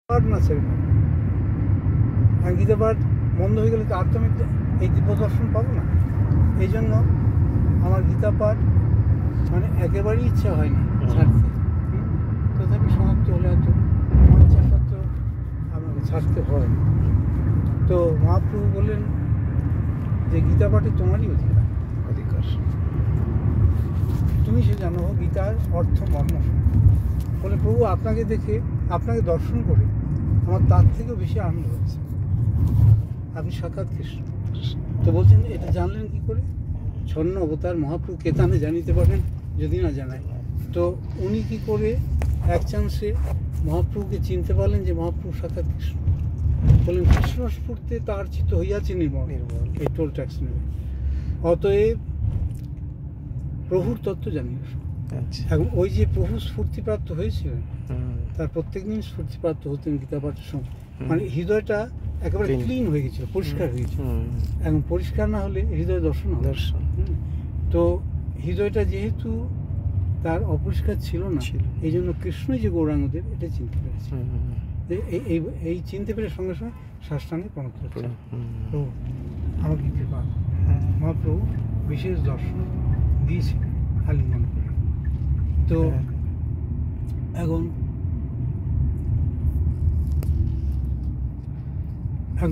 পাঠ না ছেড়ে আর গীতা পাঠ বন্ধ হয়ে গেলে তো আর তো আমি এই দিব্য দর্শন পাবো না। এই জন্য আমার গীতা পাঠ মানে একেবারেই ইচ্ছা হয় না ছাড়তে, তথাপি সমাপ্ত হলে হয়তো আমার ইচ্ছা সত্ত্বেও আমাকে ছাড়তে হয়। তো মহাপ্রভু বললেন যে গীতা পাঠে তোমারই অধিকার, তুমি সে জানো গীতার অর্থ মর্ম। বলে প্রভু আপনাকে দেখে, আপনাকে দর্শন করে আমার তার থেকেও বেশি আনন্দ হচ্ছে, আপনি সাক্ষাৎ কৃষ্ণ। তো বলছেন এটা জানলেন কি করে? ছন্ন অবতার মহাপ্রভু কেতানে জানিতে পারেন যদি না জানায়। তো উনি কি করে এক চান্সে মহাপ্রভুকে চিনতে পারলেন যে মহাপ্রভু সাক্ষাৎ কৃষ্ণ? বললেন কৃষ্ণ স্ফূর্তে তার চিত্ত হইয়াছে নির্মল, এই টোল ট্যাক্স নেবে। অতএব প্রভুর তত্ত্ব জানি। এখন ওই যে প্রভু স্ফূর্তিপ্রাপ্ত হয়েছিলেন, তার প্রত্যেকদিন স্ফূর্তিপ্রাপ্ত হতেন গীতা পাঠের সময়। মানে হৃদয়টা একেবারে ক্লিন হয়ে গেছিল, পরিষ্কার হয়ে গেছিল। এখন পরিষ্কার না হলে হৃদয় দর্শন হবে। তো হৃদয়টা যেহেতু তার অপরিষ্কার ছিল না, এই জন্য কৃষ্ণই যে গৌরাঙ্গদেব এটা চিনতে পেরেছে। এই চিনতে পেরে সঙ্গে সঙ্গে সাষ্টাঙ্গে প্রণত হচ্ছে, প্রভু আমাকে কৃপা। মহাপ্রভু বিশেষ দর্শন দিয়েছে আলিঙ্গন করে। তো এখন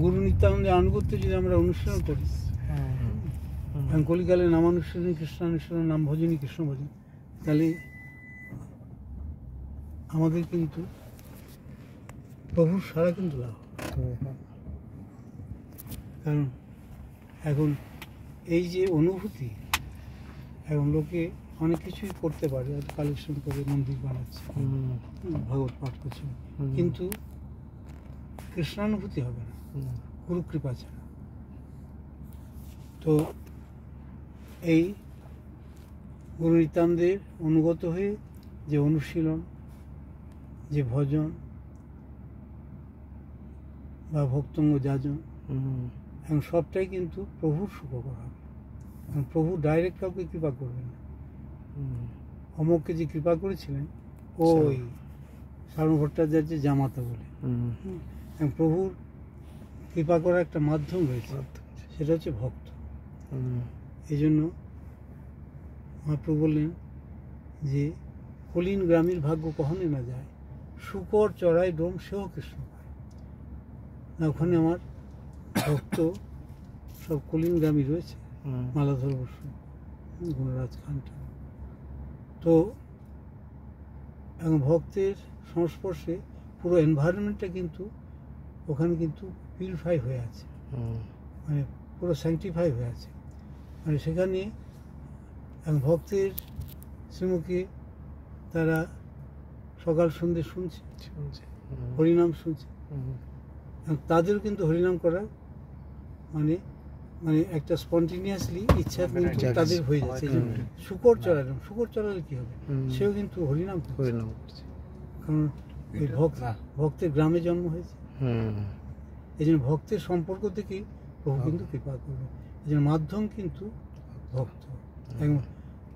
গুরু নিত্যানন্দের আনুগত্য যদি আমরা অনুসরণ করি, কলিকালে নামানুসরণী কৃষ্ণানুসরণ, নাম ভজনী কৃষ্ণ ভজন, তাহলে আমাদের কিন্তু প্রভুর সারা কিন্তু লাভ। কারণ এখন এই যে অনুভূতি, এখন লোকে অনেক কিছুই করতে পারে, হয়তো কালেকশন করে মন্দির বানাচ্ছে, ভাগবত পাঠ করছে, কিন্তু কৃষ্ণানুভূতি হবে না গুরু কৃপা ছাড়া। তো এই গুরু নিত্যানন্দের অনুগত হয়ে যে অনুশীলন, যে ভজন বা ভক্তঙ্গ যাজন, এবং সবটাই কিন্তু প্রভুর সুখকর হবে। প্রভু ডাইরেক্ট কাউকে কৃপা করবেন না। অমককে যে কৃপা করেছিলেন ওই সারণ ভট্টাচার্যের জামাতা বলে, প্রভুর কৃপা করার একটা মাধ্যম রয়েছে, সেটা হচ্ছে ভক্ত। এই জন্য মহাপ্রভু বললেন যে কলিন গ্রামীর ভাগ্য কখনই না যায়, শুকর চড়াই ডোম সেও কৃষ্ণ পায় না। ওখানে আমার ভক্ত সব কলিন গ্রামী রয়েছে, মালাধর বসু, গুণরাজ খান্টা। তো এখন ভক্তের সংস্পর্শে পুরো এনভায়রনমেন্টটা কিন্তু ওখানে কিন্তু পিউরিফাই হয়ে আছে, মানে পুরো স্যাংটিফাই হয়ে আছে। মানে সেখানে এখন ভক্তের শ্রীমুখে তারা সকাল সন্ধ্যে শুনছে, হরিনাম শুনছে। তাদেরও কিন্তু হরিনাম করার মানে মানে একটা স্পন্টিনিয়াসলি ইচ্ছা কিন্তু তাদের হয়ে যাচ্ছে। শুকর চড়ালাম, শুকর চড়ালে কি হবে? সেও কিন্তু হরিনাম করছে, কারণ ওই ভক্তের গ্রামে জন্ম হয়েছে। এই জন্য ভক্তের সম্পর্ক থেকেই প্রভু কিন্তু কৃপা করবে। এই জন্য মাধ্যম কিন্তু ভক্ত।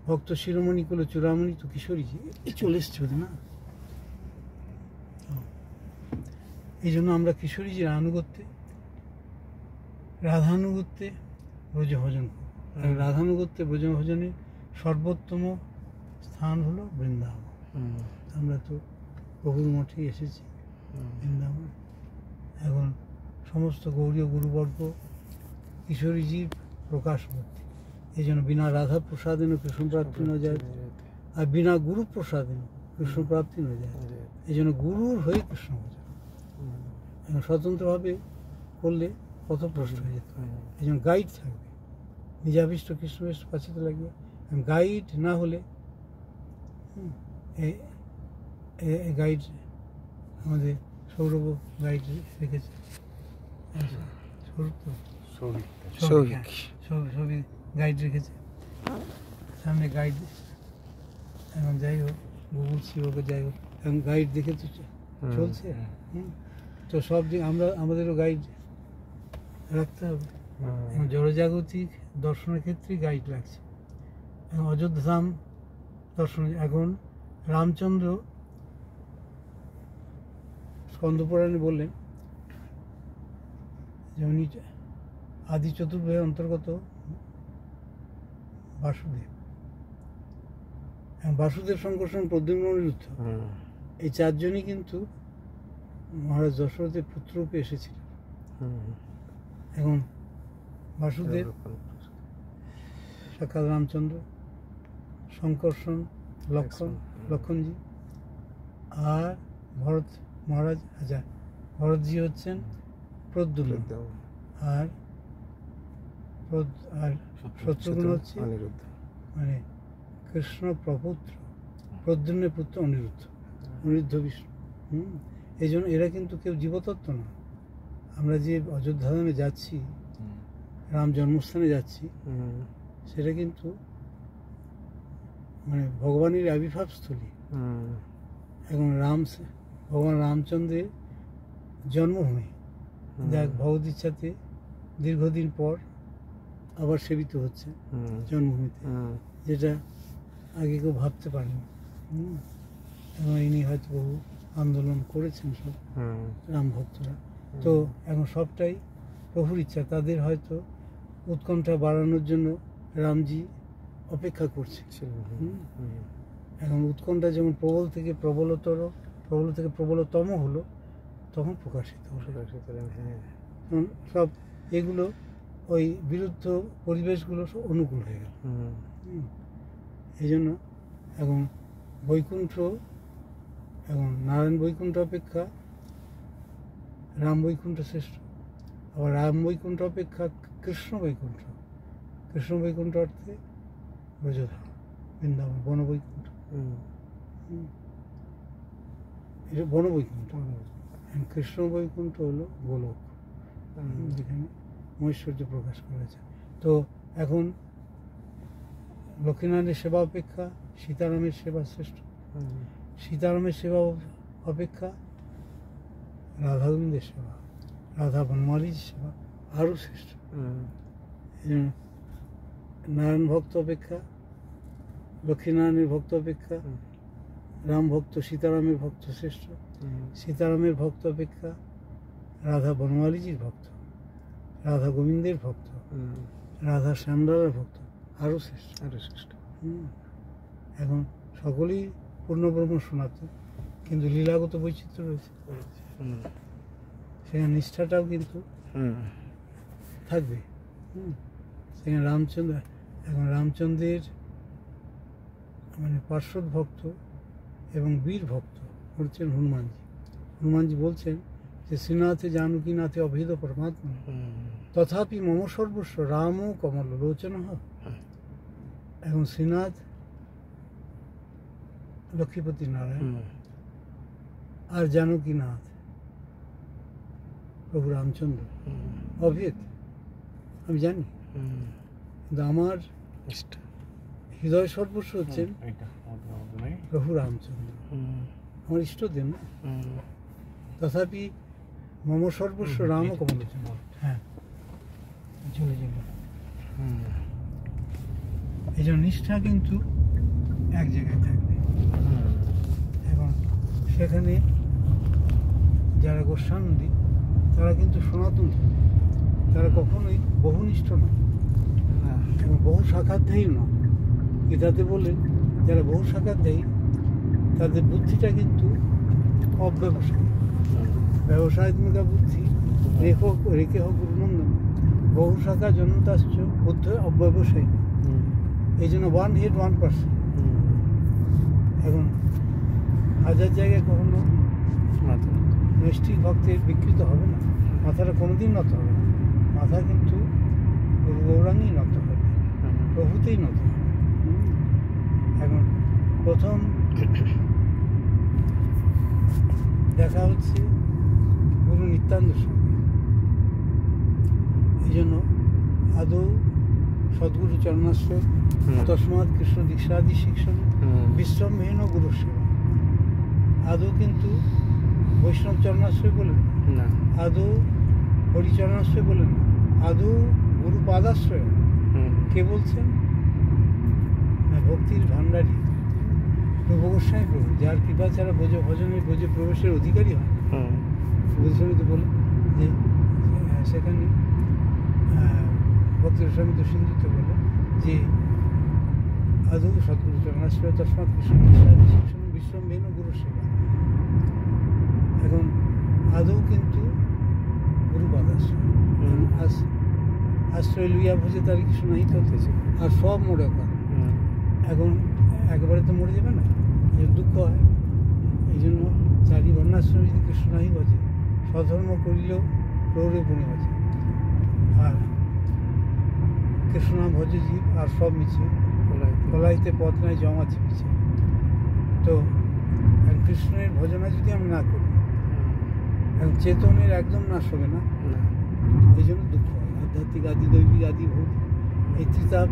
ভক্ত শিরোমণি করলো চূড়ামণি তো কিশোরীজি চলে এসছে না। এই জন্য আমরা কিশোরীজির আনুগত্যে, রাধানুগত্যে ব্রজভজন করব। রাধানুগত্যে ব্রজভজনের সর্বোত্তম স্থান হলো বৃন্দাবন। আমরা তো প্রভুর মঠে এসেছি বৃন্দাবন। এখন সমস্ত গৌরীয় গুরুবর্গ কিশোরীজির প্রকাশমূর্তি। এই জন্য বিনা রাধা প্রসাদেন কৃষ্ণ প্রাপ্তি ন যায়, আর বিনা গুরু প্রসাদেন কৃষ্ণ প্রাপ্তি ন যায়। এই জন্য গুরুর হয়ে কৃষ্ণ ভজন এবং স্বতন্ত্রভাবে করলে কত প্রশ্ন হয়ে যেত। এই জন্য গাইড থাকবে, নিজাভিষ্ট কৃষ্ণবেষ্ট পাচিতে লাগবে। গাইড না হলে গাইড আমাদের সৌরভ গাইড রেখেছে, সৌভিক গাইড রেখেছে সামনে গাইড। এখন যাই হোক গুগল শিবকে যাই হোক, এখন গাইড দেখে তো চলছে। তো সব দিন আমরা আমাদেরও গাইড রাখতে হবে। জড়জাগতিক দর্শনের ক্ষেত্রে গাইড লাগছে। এখন অযোধ্যাধাম দর্শন, এখন রামচন্দ্র স্কন্দপুরাণে বললেন যে উনি আদি চতুর্ভুজের অন্তর্গত বাসুদেব, বাসুদেব, শঙ্কর্ষণ, প্রদ্যুম্ন, অনিরুদ্ধ, এই চারজনই কিন্তু মহারাজ দশরথের পুত্ররূপে এসেছিলেন। এখন বাসুদেব সাক্ষাৎ রামচন্দ্র, শঙ্কর্ষণ লক্ষণজি, আর ভরত মহারাজ, আচ্ছা ভরতজি হচ্ছেন প্রদ্যুম্ন, আর শত্রুঘ্ন হচ্ছে মানে কৃষ্ণ প্রপুত্র, প্রদ্যুম্নের পুত্র অনিরুদ্ধ বিষ্ণু। এই জন্য এরা কিন্তু কেউ জীবতত্ত্ব না। আমরা যে অযোধ্যাধামে যাচ্ছি, রাম জন্মস্থানে যাচ্ছি, সেটা কিন্তু মানে ভগবানের আবির্ভাবস্থলী। এখন ভগবান রামচন্দ্রের জন্মভূমি, যাক ভগবত ইচ্ছাতে দীর্ঘদিন পর আবার সেবিত হচ্ছে জন্মভূমিতে, যেটা আগে কেউ ভাবতে পারেনি। এবং ইনি হয়তো বহু আন্দোলন করেছেন সব রাম ভক্তরা। তো এখন সবটাই প্রভুর ইচ্ছা। তাদের হয়তো উৎকণ্ঠা বাড়ানোর জন্য রামজি অপেক্ষা করছে। এখন উৎকণ্ঠা যেমন প্রবল থেকে প্রবলতম হলো, তখন প্রকাশিত হলো। সব এগুলো ওই বিরুদ্ধ পরিবেশগুলো সব অনুকূল হয়ে গেল। এই জন্য এখন বৈকুণ্ঠ, এখন নারায়ণ বৈকুণ্ঠ অপেক্ষা রাম বৈকুণ্ঠ শ্রেষ্ঠ। আবার রাম বৈকুণ্ঠ অপেক্ষা কৃষ্ণ বৈকুণ্ঠ অর্থে ব্রজধাম, বৃন্দাবন, বনবৈকুণ্ঠ, এটা বনবৈকুণ্ঠ। কৃষ্ণ বৈকুণ্ঠ হলো গোলক, যেখানে মহেশ্বর্য প্রকাশ করেছে। তো এখন লক্ষ্মীনারায়ণের সেবা অপেক্ষা সীতারামের সেবা শ্রেষ্ঠ, সীতারামের সেবা অপেক্ষা রাধা গোবিন্দের সেবা, রাধা বনমালীর সেবা আরও শ্রেষ্ঠ। নারায়ণ ভক্ত অপেক্ষা, লক্ষ্মীনারায়ণের ভক্ত অপেক্ষা রাম ভক্ত, সীতারামের ভক্ত শ্রেষ্ঠ। সীতারামের ভক্ত অপেক্ষা রাধা বনমালীজির ভক্ত, রাধা গোবিন্দের ভক্ত, রাধা শ্যামলার ভক্ত আরও শ্রেষ্ঠ। এখন সকলেই পূর্ণব্রহ্ম সনাতন, কিন্তু লীলাগত বৈচিত্র্য রয়েছে। সেখানে নিষ্ঠাটাও কিন্তু থাকবে। সেখানে রামচন্দ্রের মানে পার্শ্বদ ভক্ত এবং বীর ভক্ত হচ্ছেন হনুমানজি বলছেন যে শ্রীনাথে জানকীনাথে অভেদ পরমাত্মা তথাপি মম সর্বস্ব রাম কমল লোচন। এখন শ্রীনাথ লক্ষ্মীপতি নারায়ণ, আর জানকীনাথ প্রভু রামচন্দ্র অভেদ আমি জানি, কিন্তু আমার হৃদয় সর্বস্ব হচ্ছেন প্রভু রামচন্দ্র, আমার ইষ্টদেব না। তথাপি মম সর্বস্ব রাম কমল। হ্যাঁ, চলে যাবে। এই জন্য নিষ্ঠা কিন্তু এক জায়গায় থাকবে। এবং সেখানে যারা গোস্বামী তারা কিন্তু সনাতন, তারা কখনোই বহুনিষ্ঠ নয় এবং বহু শাখাধ্যায়ী নয়। গীতাতে বললেন যারা বহু শাখাধ্যায়ী তাদের বুদ্ধিটা কিন্তু অব্যবসায়ী, ব্যবসায়িকা বুদ্ধি রেখে হোক গুরুনন্দন, বহু শাখা জন্মতাশ্চ বুদ্ধ অব্যবসায়ী। এই জন্য ওয়ান হেড 1%। এখন হাজার জায়গায় কখনো নৈষ্ঠিক ভক্তের বিকৃত হবে না, মাথাটা কোনোদিন নত হবে না। মাথা কিন্তু গৌরাঙ্গেই নত হবে, প্রভুতেই নত হবে। এখন প্রথম দেখা হচ্ছে গুরু নিত্যানন্দের সঙ্গে। এই জন্য আদৌ সদ্গুরু চরণাশ্রয় তস্মাৎ কৃষ্ণ দীক্ষাদি শিক্ষণ বিশ্রমহীন গুরু সেবা। আদৌ কিন্তু বৈষ্ণব চরণাশ্রয় বলেন না, আদৌ হরিচরণাশ্রয় বলেন না, আদৌ গুরু পাদাশ্রয়। কে বলছেন? ভক্তির ভাণ্ডারী প্রভু গোস্বামী প্রভু, যার কৃপা ছাড়া ভজনের প্রবেশের অধিকারী হয়। বোধিসমিতি বলে যে সেখানে ভক্তি রসামিত সিন্ধুতে বলে যে আদৌ সদ্গুরু চরণাশ্রয় তস্মাৎ কৃষ্ণ শিক্ষণ বিশ্বম্ভেন গুরু সেবা। এখন আদৌ কিন্তু গুরুপাদ আশ্রয়, আশ্রয় লইয়া ভোজে তার কিছু নাই করতেছে, আর সব মরে কর। এখন একেবারে তো মরে যাবে না, দুঃখ হয়। এই জন্য চারি বর্ণাশ্রম যদি কৃষ্ণ নাই বাজে, স্বধর্ম করিলেও প্রৌরে বনে বাজে। আর কৃষ্ণ ভজে জীব আর সব মিছে, কলাইতে পথ নাই জমাছে পিছে। তো কৃষ্ণের ভজনা যদি আমি না করি, এখন চেতনের একদম নাশ হবে না, এই জন্য দুঃখ হয়। আধ্যাত্মিক আদি, দৈবিক আদি, ভূত, এই ত্রিতাপ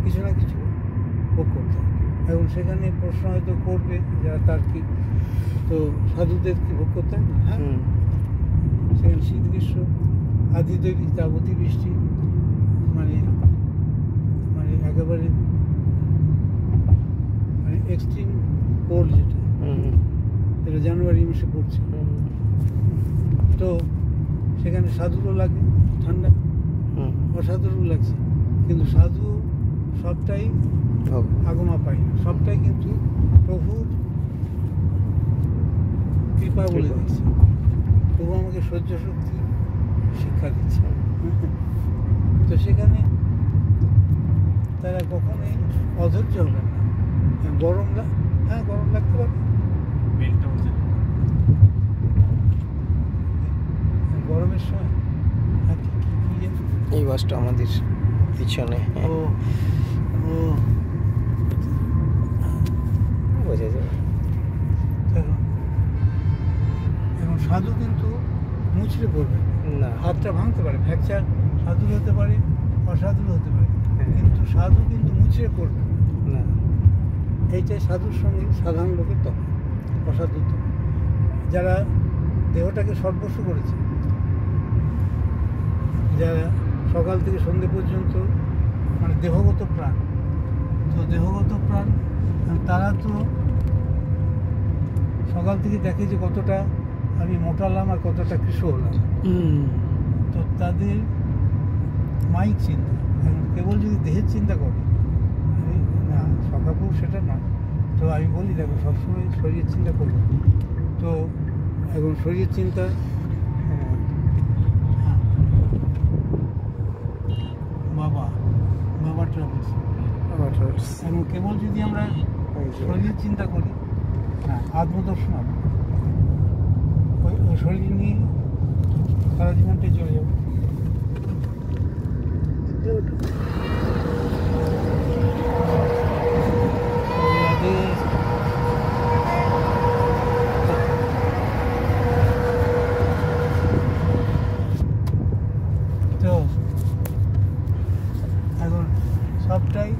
কিছু না কিছু ভোগ করতে হয়। এখন সেখানে প্রশ্ন হয়তো করবে যারা তার্কিক, তো সাধুদের কি ভোগ করতে হয় না? হ্যাঁ, সেখানে শীত গ্রীষ্ম আদি, দৈবিক তাপ, অতিবৃষ্টি, মানে মানে একেবারে মানে এক্সট্রিম কোল্ড, যেটা জানুয়ারি মাসে পড়ছে। তো সেখানে সাধুরও লাগে ঠান্ডা, অসাধুরও লাগছে, কিন্তু সাধু সবটাই আগমা পাই না, সবটাই কিন্তু প্রভুর কৃপা বলে দিচ্ছে। প্রভু আমাকে সহ্য শক্তি শিক্ষা দিচ্ছে। তো সেখানে তারা কখনোই অধৈর্য হবে না। গরম গরম লাগতে পারে, গরমের সময় এই বাসটা আমাদের পিছনে বোঝা যাবে। এখন সাধু কিন্তু মুচড়ে পড়বে না, হাতটা ভাঙতে পারে, ফ্র্যাকচার সাধুর হতে পারে, অসাধুর হতে পারে, কিন্তু সাধু কিন্তু মুচড়ে পড়বে না। এইটাই সাধুর সঙ্গে সাধারণ লোকের তফাৎ, অসাধুর তফাৎ। যারা দেহটাকে সর্বস্ব করেছে, যারা সকাল থেকে সন্ধ্যে পর্যন্ত মানে দেহগত প্রাণ, তো দেহগত প্রাণ তারা তো সকাল থেকে দেখে যে কতটা আমি মোটালাম আর কতটা কৃষ হলাম। তো তাদের মাইক চিন্তা, কেবল যদি দেহের চিন্তা করে না, সকাপুর সেটা নয়। তো আমি বলি দেখো সবসময় শরীরের চিন্তা করবো। তো এখন শরীরের চিন্তা বাবা ট্রাভেলস, এখন কেবল যদি আমরা শরীরের চিন্তা করি না, আত্মদর্শন হবে, ওই শরীর নিয়ে সারা জীবনটাই চলে যাবে। তো এখন সবটাই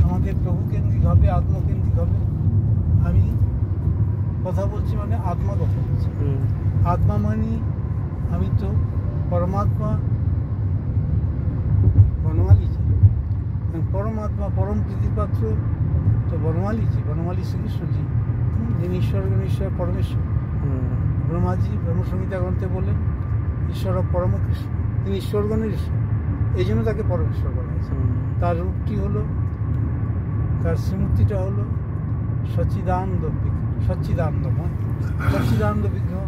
আমাদের প্রভুকেন্দ্রিক হবে, আত্মকেন্দ্রিক হবে। আমি কথা বলছি মানে আত্মা কথা বলছি। আত্মা মানে আমি তো পরমাত্মা বনমালীজি, পরমাত্মা পরম প্রীতিপাত্র তো বনমালীজি, বনমালী শ্রীকৃষ্ণজি, যিনি ঈশ্বর পরমেশ্বর। ব্রহ্মাজি ব্রহ্মসংহিতা গ্রন্থে বলেন ঈশ্বর পরম কৃষ্ণ, তিনি ঈশ্বরগণের ঈশ্বর, এই জন্য তাকে পরমেশ্বর বলা হয়েছে। তার রূপটি হলো, তার শ্রীমূর্তিটা হলো সচ্চিদানন্দ বিগ্রহ, সচ্চিদানন্দ বিগ্রহ,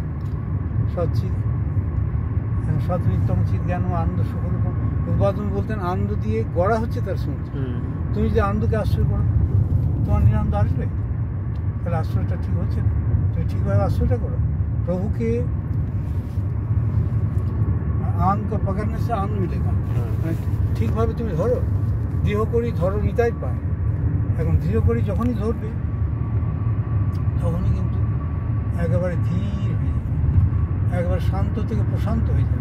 সৎনিত্যম চিৎ জ্ঞান ও আনন্দ সুখরূপম। উদ্বোধন বলতেন আনন্দ দিয়ে গড়া হচ্ছে তার শ্রীমূর্তি। তুমি যদি আনন্দকে আশ্রয় করো, তোমার নিরানন্দ আসবে, তাহলে আশ্রয়টা ঠিক হচ্ছে না। তুমি ঠিকভাবে আশ্রয়টা করো, প্রভুকে আনন্দ পকারনে সে আনন্দ মিলেগা, মানে ঠিকভাবে তুমি ধরো, দৃঢ় করি ধরো নিতাই পায়। এখন দৃঢ় করি যখনই ধরবে তখনই কিন্তু একেবারে ধীর হয়ে যাবে, একেবারে শান্ত থেকে প্রশান্ত হয়ে যাবে।